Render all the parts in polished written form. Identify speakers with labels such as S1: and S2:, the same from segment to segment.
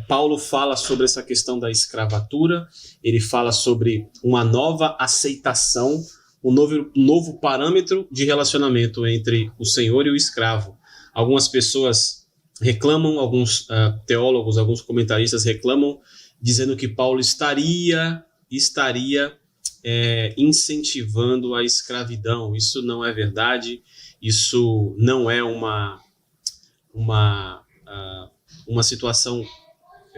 S1: Paulo fala sobre essa questão da escravatura, ele fala sobre uma nova aceitação, um novo parâmetro de relacionamento entre o senhor e o escravo. Algumas pessoas reclamam, alguns teólogos, alguns comentaristas reclamam, dizendo que Paulo estaria incentivando a escravidão. Isso não é verdade, isso não é uma situação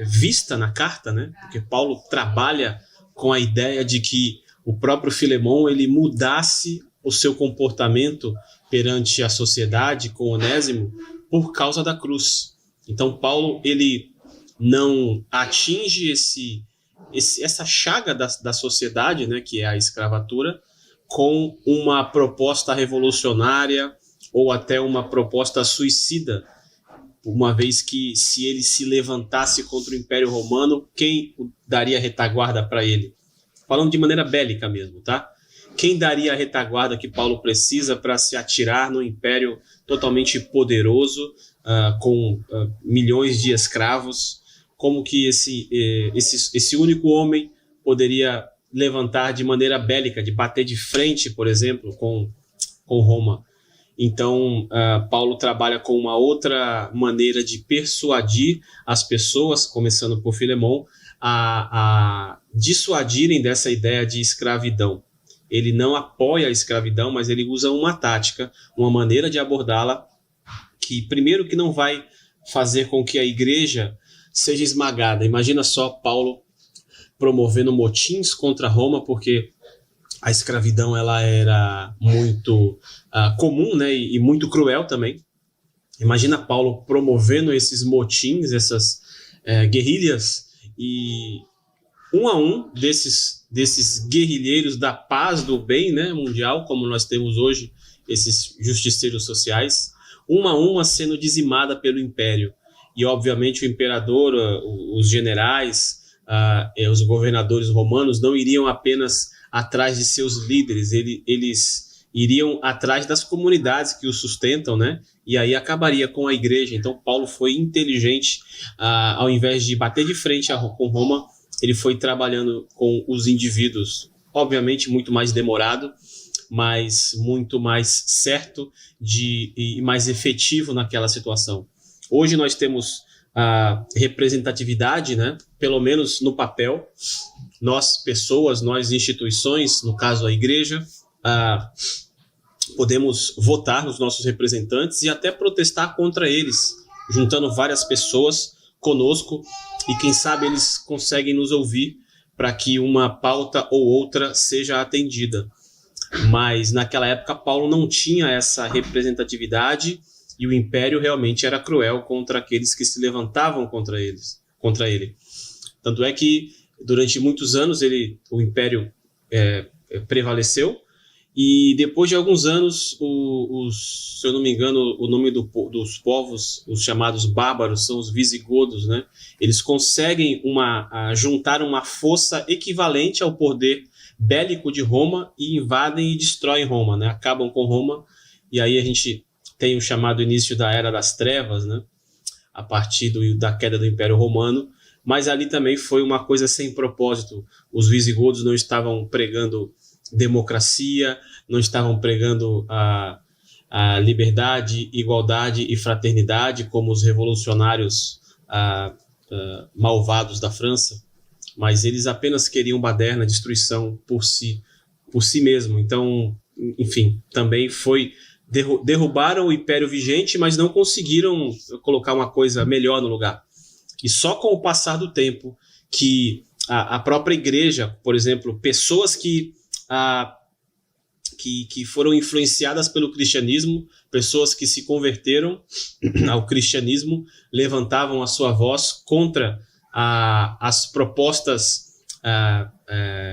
S1: vista na carta, né? Porque Paulo trabalha com a ideia de que o próprio Filemão ele mudasse o seu comportamento perante a sociedade com Onésimo por causa da cruz. Então Paulo ele não atinge essa chaga da sociedade, né, que é a escravatura, com uma proposta revolucionária ou até uma proposta suicida, uma vez que se ele se levantasse contra o Império Romano, quem daria retaguarda para ele? Falando de maneira bélica mesmo, tá? Quem daria a retaguarda que Paulo precisa para se atirar no império totalmente poderoso, com milhões de escravos? Como que esse único homem poderia levantar de maneira bélica, de bater de frente, por exemplo, com Roma? Então, Paulo trabalha com uma outra maneira de persuadir as pessoas, começando por Filemão, a dissuadirem dessa ideia de escravidão. Ele não apoia a escravidão, mas ele usa uma tática, uma maneira de abordá-la, que primeiro que não vai fazer com que a igreja seja esmagada. Imagina só Paulo promovendo motins contra Roma, porque a escravidão ela era muito comum, né, e muito cruel também. Imagina Paulo promovendo esses motins, essas guerrilhas, e um a um desses guerrilheiros da paz, do bem, né, mundial, como nós temos hoje, esses justiceiros sociais, uma a uma sendo dizimada pelo império. E, obviamente, o imperador, os generais, os governadores romanos não iriam apenas atrás de seus líderes, eles iriam atrás das comunidades que os sustentam, né? E aí acabaria com a igreja. Então, Paulo foi inteligente, ao invés de bater de frente com Roma, ele foi trabalhando com os indivíduos, obviamente muito mais demorado, mas muito mais certo e mais efetivo naquela situação. Hoje nós temos a representatividade, né? Pelo menos no papel, nós pessoas, nós instituições, no caso a igreja, podemos votar nos nossos representantes e até protestar contra eles, juntando várias pessoas conosco, e quem sabe eles conseguem nos ouvir para que uma pauta ou outra seja atendida. Mas naquela época Paulo não tinha essa representatividade e o império realmente era cruel contra aqueles que se levantavam contra ele. Tanto é que durante muitos anos o império prevaleceu, e depois de alguns anos, se eu não me engano, o nome dos povos, os chamados bárbaros, são os visigodos, né? Eles conseguem juntar uma força equivalente ao poder bélico de Roma e invadem e destroem Roma, né? Acabam com Roma, e aí a gente tem o chamado início da Era das Trevas, né? A partir da queda do Império Romano, mas ali também foi uma coisa sem propósito. Os visigodos não estavam pregando democracia, não estavam pregando a liberdade, igualdade e fraternidade como os revolucionários malvados da França, mas eles apenas queriam baderna, destruição por si mesmo. Então, enfim, também derrubaram o império vigente, mas não conseguiram colocar uma coisa melhor no lugar. E só com o passar do tempo que a própria igreja, por exemplo, pessoas que foram influenciadas pelo cristianismo, pessoas que se converteram ao cristianismo, levantavam a sua voz contra as propostas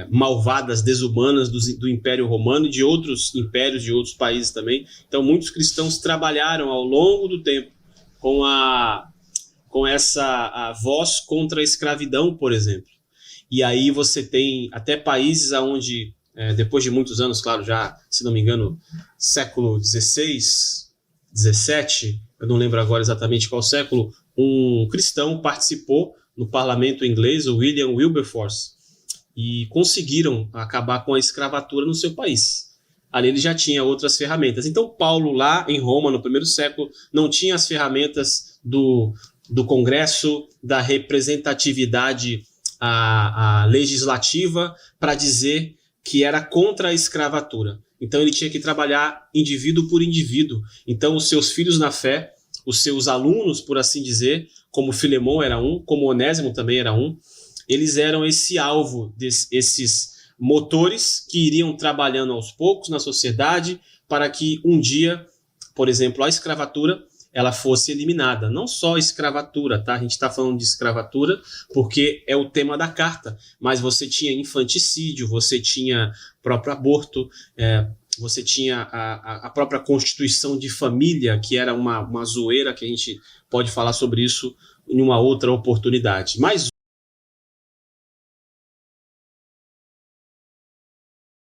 S1: malvadas, desumanas do Império Romano e de outros impérios, de outros países também. Então, muitos cristãos trabalharam ao longo do tempo com essa voz contra a escravidão, por exemplo. E aí você tem até países onde, depois de muitos anos, claro, já, se não me engano, século XVI, XVII, eu não lembro agora exatamente qual século, um cristão participou no parlamento inglês, o William Wilberforce, e conseguiram acabar com a escravatura no seu país. Ali ele já tinha outras ferramentas. Então Paulo lá em Roma, no primeiro século, não tinha as ferramentas do Congresso, da representatividade a legislativa para dizer que era contra a escravatura. Então ele tinha que trabalhar indivíduo por indivíduo. Então os seus filhos na fé, os seus alunos, por assim dizer, como Filemão era um, como Onésimo também era um, eles eram esse alvo desses motores que iriam trabalhando aos poucos na sociedade para que um dia, por exemplo, a escravatura ela fosse eliminada. Não só a escravatura, tá? A gente está falando de escravatura porque é o tema da carta, mas você tinha infanticídio, você tinha próprio aborto, você tinha a própria constituição de família, que era uma zoeira, que a gente pode falar sobre isso em uma outra oportunidade. Mas